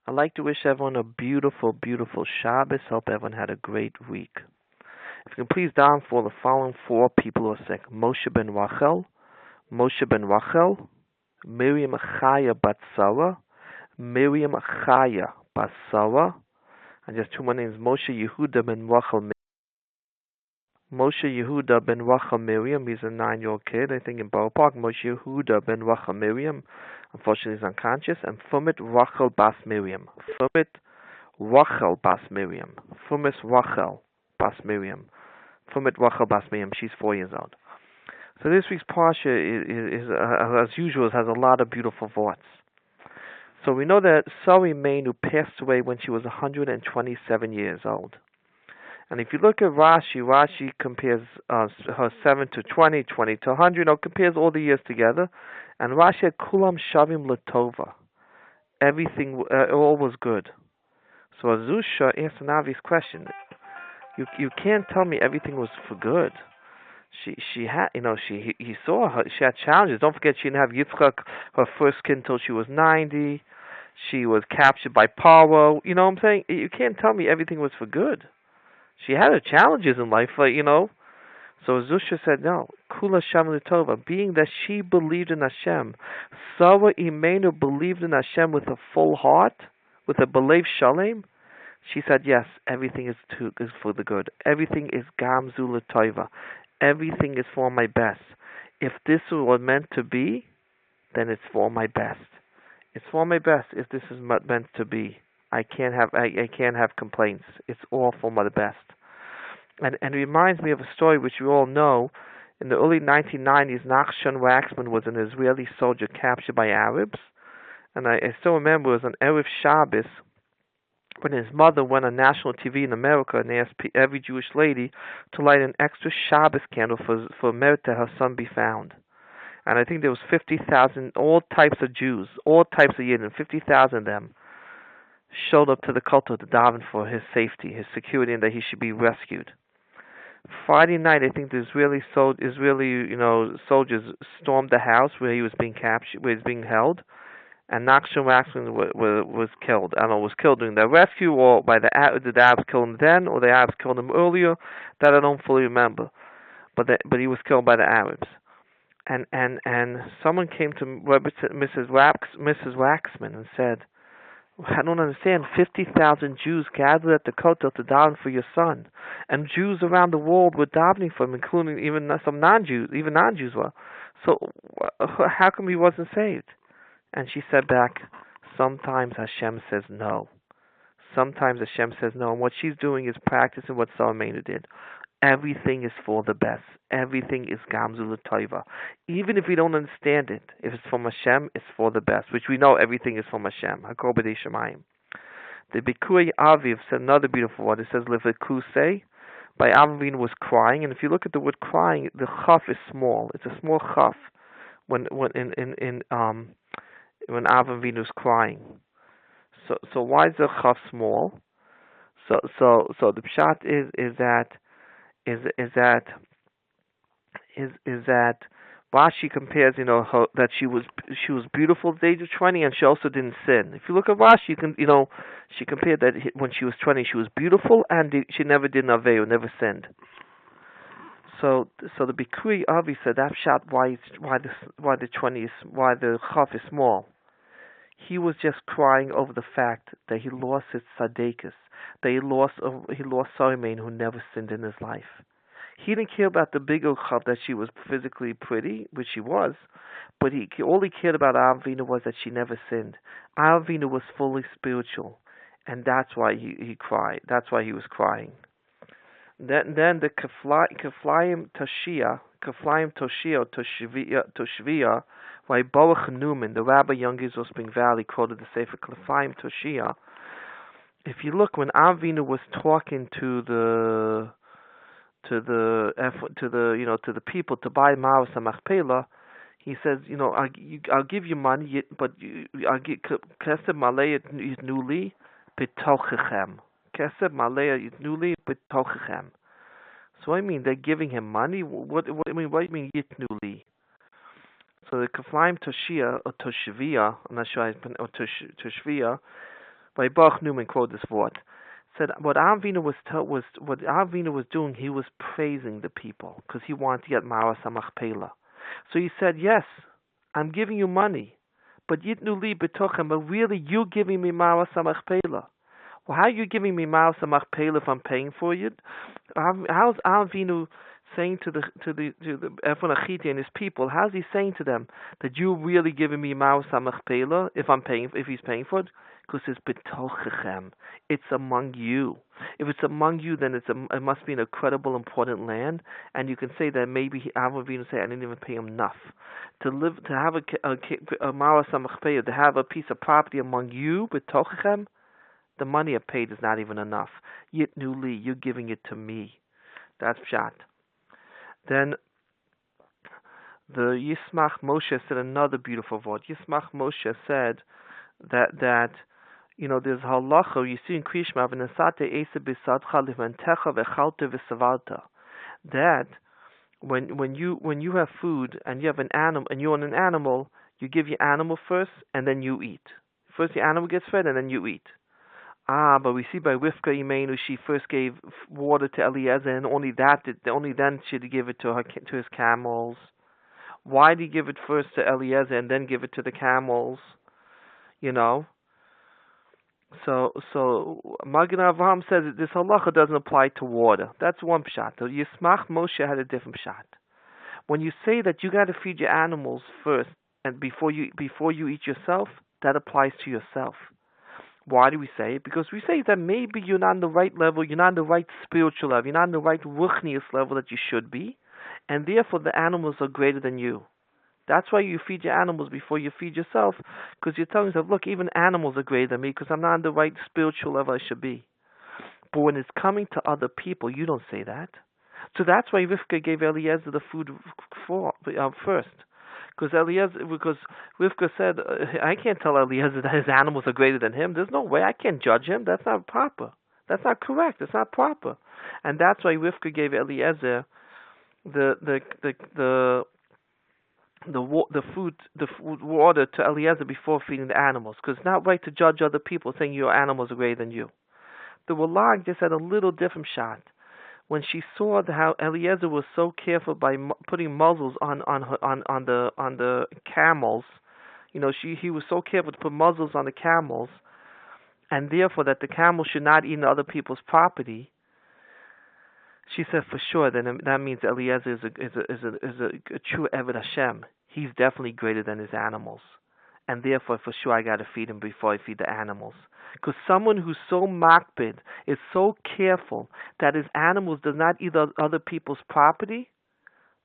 I'd like to wish everyone a beautiful, beautiful Shabbos. Hope everyone had a great week. If you can please down for the following four people who are sick: Moshe ben Rachel, Miriam Chaya bat Sarah, Miriam Chaya bat Sarah, and just two more names: Moshe Yehuda ben Rachel Miriam. He's a 9-year-old kid, I think, in Borough Park. Moshe Yehuda ben Rachel Miriam. Unfortunately, he's unconscious. And Fumit Rachel bas Miriam. Fumit Rachel bas Miriam. Fumis Rachel bas Miriam. Fumit Rachel bas Miriam. She's 4 years old. So this week's Parsha as usual, has a lot of beautiful thoughts. So we know that Sari Main, who passed away when she was 127 years old. And if you look at Rashi compares her 7 to 20, 20 to 100, compares all the years together. And Rashi had Kulam Shavim Latova. Everything, all was good. So Azusha asked an obvious question. You can't tell me everything was for good. She had, he saw her, she had challenges. Don't forget she didn't have Yitzchak, her first kid, until she was 90. She was captured by Paro. You know what I'm saying? You can't tell me everything was for good. She had her challenges in life, So Zusha said, no, Kula Shem Tova, being that she believed in Hashem, Sarah Imenu believed in Hashem with a full heart, with a belief shalem. She said, yes, everything is for the good. Everything is Gam Zula Tova. Everything is for my best. If this was meant to be, then it's for my best. It's for my best if this is meant to be. I can't have complaints. It's all for my best. And it reminds me of a story which we all know. In the early 1990s, Nachshon Waxman was an Israeli soldier captured by Arabs. And I still remember it was on Erev Shabbos when his mother went on national TV in America and asked every Jewish lady to light an extra Shabbos candle for merit that her son be found. And I think there was 50,000, all types of Jews, all types of Yidden, 50,000 of them showed up to the Kotel to daven for his safety, his security, and that he should be rescued. Friday night, I think the Israeli soldiers stormed the house where he was being captured, where he was being held, and Nachshon Waxman was killed. I don't know, was killed during the rescue, or by did the Arabs kill him then, or the Arabs killed him earlier. That I don't fully remember, but he was killed by the Arabs. And someone came to Mrs. Waxman and said, I don't understand. 50,000 Jews gathered at the Kotel to daven for your son, and Jews around the world were davening for him, including even some non-Jews. Even non-Jews were. So how come he wasn't saved? And she said back, sometimes Hashem says no. Sometimes Hashem says no, and what she's doing is practicing what Salomenu did. Everything is for the best. Everything is Gamzu L'Toiva. Even if we don't understand it, if it's from Hashem, it's for the best, which we know everything is from Hashem. Hakol B'dei Shemayim. The Bikuei Aviv said another beautiful word. It says Levekusei. By Avin was crying, and if you look at the word crying, the chaf is small. It's a small chaf when Avin was crying. So why is the chaf small? So the pshat is that Rashi compares, her, that she was beautiful at the age of 20, and she also didn't sin. If you look at Rashi, you can, she compared that when she was 20, she was beautiful and she never did Aveu, never sinned. So the Bikui Avi said that shot why the chaf is small. He was just crying over the fact that he lost his tzaddikus, that he lost Solomon, who never sinned in his life. He didn't care about the bigger chaf that she was physically pretty, which she was, but all he cared about Avinu was that she never sinned. Avinu was fully spiritual, and that's why he cried. That's why he was crying. Then the Keflayim Toshvia, by Baruch Newman, the Rabbi Young Israel Spring Valley, quoted the Sefer Keflayim Toshia. If you look, when Avinu was talking to the people to buy Maros Machpelah, he says, I'll give you money, but I'll give Kesed Malay Yitnuli B'tochechem. Kesed Malay Yitnuli B'tochechem. So I mean, they're giving him money. What do you mean Yitnuli? So the Keflayim Toshia or Toshvia, I'm not sure, or Toshvia, By Baruch Newman quoted this word. Said what Avinu was doing. He was praising the people because he wanted to get Mara Samachpela. So he said, "Yes, I'm giving you money, but Yitnu li betochem. But really, you giving me Mara Samachpela. Well, how are you giving me Mara Samachpela if I'm paying for it? How's Avinu saying to the Ephron Achiti and his people? How's he saying to them that you really giving me Mara Samachpela if he's paying for it? Because it's betochechem. It's among you. If it's among you, then it must be an incredible, important land, and you can say that maybe Avinu say I didn't even pay him enough to have a Mara Samachpela, to have a piece of property among you, betochechem. The money I paid is not even enough. Yitnu li, you're giving it to me. That's pshat. Then the Yismach Moshe said another beautiful word. Yismach Moshe said that there's halacha you see in Krishma v'nasate esa b'sadcha livantecha v'chalta v'savalta, that when you have food and you have an animal and you own an animal, you give your animal first and then you eat. First the animal gets fed and then you eat. But we see by Rivka Imenu, she first gave water to Eliezer, and only then should he give it to his camels. Why did he give it first to Eliezer and then give it to the camels? So Magen Avraham says that this halacha doesn't apply to water. That's one pshat. The Yismach Moshe had a different pshat. When you say that you got to feed your animals first and before you eat yourself, that applies to yourself. Why do we say it? Because we say that maybe you're not on the right level, you're not on the right spiritual level, you're not on the right ruchnius level that you should be, and therefore the animals are greater than you. That's why you feed your animals before you feed yourself, because you're telling yourself, look, even animals are greater than me because I'm not on the right spiritual level I should be. But when it's coming to other people, you don't say that. So that's why Rivka gave Eliezer the food first. Because Rivka said, I can't tell Eliezer that his animals are greater than him. There's no way. I can't judge him. That's not proper. That's not correct. That's not proper. And that's why Rivka gave Eliezer the food water to Eliezer before feeding the animals. Because it's not right to judge other people saying your animals are greater than you. The Walag just had a little different shot. When she saw how Eliezer was so careful by putting muzzles on the camels, he was so careful to put muzzles on the camels, and therefore that the camels should not eat into other people's property. She said for sure that means Eliezer is a true Eved Hashem. He's definitely greater than his animals, and therefore for sure I got to feed him before I feed the animals. Because someone who's so makpid, is so careful that his animals does not eat other people's property,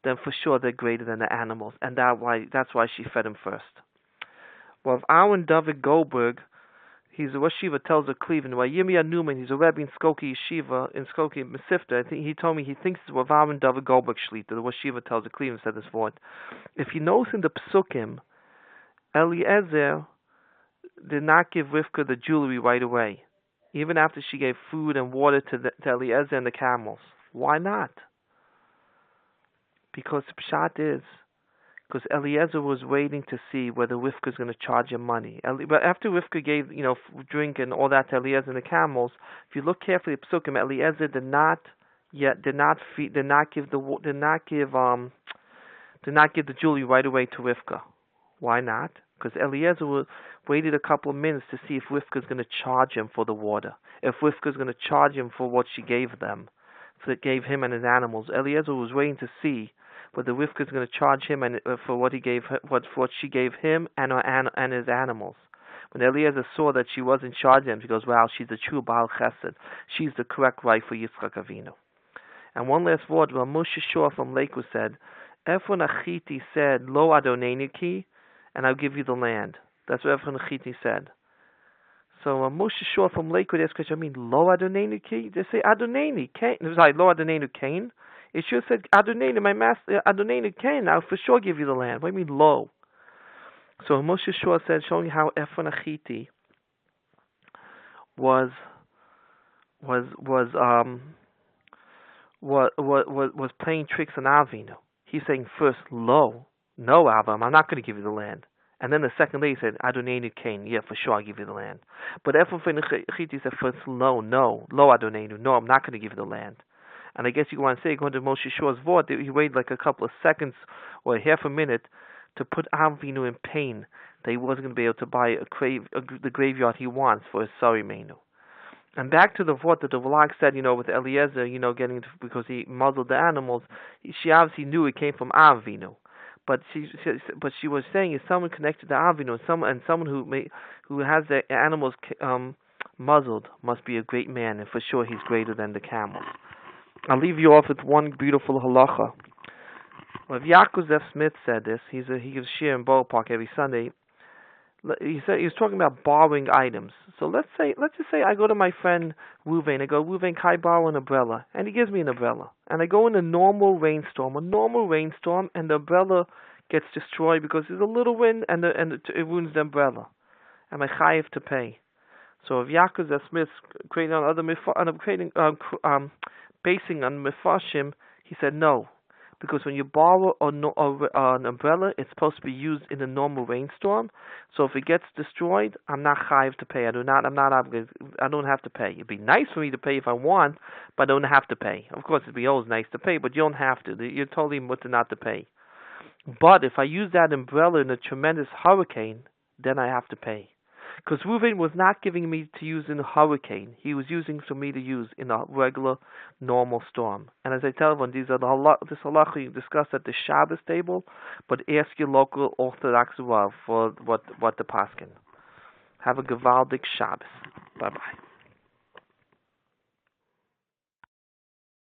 then for sure they're greater than the animals, and that's why she fed him first. Well, if Aaron David Goldberg, he's a Rosh Yeshiva, tells of Cleveland, while Yirmiyah Newman, he's a Rebbe in Skokie Yeshiva, in Skokie Mesivta, I think he told me he thinks it's what Aaron David Goldberg Shlita, the Rosh Yeshiva tells of Cleveland, said this word. If you notice in the Psukim, Eliezer did not give Rivka the jewelry right away, even after she gave food and water to Eliezer and the camels. Why not? Because Pshat is, because Eliezer was waiting to see whether Rivka is going to charge him money. But after Rivka gave, drink and all that to Eliezer and the camels, if you look carefully at Psukim, Eliezer did not give the jewelry right away to Rivka. Why not? Because Eliezer waited a couple of minutes to see if Rivka is going to charge him for the water. If Rivka is going to charge him for what she gave them, gave him and his animals. Eliezer was waiting to see whether Rivka is going to charge him for what she gave him and his animals. When Eliezer saw that she wasn't charging him, he goes, "Wow, she's a true Baal Chesed. She's the correct wife for Yitzchak Avinu." And one last word, Rav Moshe Shor from Lakewood said, Ephron Achiti said, "Lo Adonenu ki," and I'll give you the land. That's what Ephron Achiti said. So Moshe Shor from Lakewood asked question, I mean, Lo Adonenu ki? They say Adonenu Kain. It was like Lo Adonenu Kain. It should have said Adonenu, my master, Adonenu Kain. I'll for sure give you the land. What do you mean Lo? So Moshe Shor said, showing how Ephron Achiti was playing tricks on Avinu. He's saying first, Lo, no, Avram, I'm not going to give you the land. And then the second day he said, Adonenu Cain, yeah, for sure I'll give you the land. But Ephraim he said first, no, Lo Adonenu, no, I'm not going to give you the land. And I guess you want to say, according to Moshe Shor's vort, he waited like a couple of seconds or half a minute to put Avinu in pain that he wasn't going to be able to buy the graveyard he wants for his sorry menu. And back to the vort that the Valak said, with Eliezer, getting because he muzzled the animals. She obviously knew it came from Avinu, but she was saying is someone connected to Avinu, someone who has the animals muzzled must be a great man, and for sure he's greater than the camels. I'll leave you off with one beautiful halacha. Well, Yaakov F. Smith said this. He gives shir in Borough Park every Sunday. He was talking about borrowing items. So let's just say I go to my friend Ruvain. I go, Ruvain, can I borrow an umbrella? And he gives me an umbrella. And I go in a normal rainstorm, and the umbrella gets destroyed because there's a little wind and it ruins the umbrella. Am I chayiv to pay? So if Yaakov F. Smith creating on other basing on mefashim, he said no. Because when you borrow an umbrella, it's supposed to be used in a normal rainstorm. So if it gets destroyed, I'm not chayiv to pay. I'm not obligated. I don't have to pay. It'd be nice for me to pay if I want, but I don't have to pay. Of course, it'd be always nice to pay, but you don't have to. You're totally mutter not to pay. But if I use that umbrella in a tremendous hurricane, then I have to pay. Because Reuven was not giving me to use in a hurricane. He was using for me to use in a regular, normal storm. And as I tell everyone, this halacha you discuss at the Shabbos table, but ask your local Orthodox Rav for what the paskin. Have a gewaldig Shabbos. Bye-bye.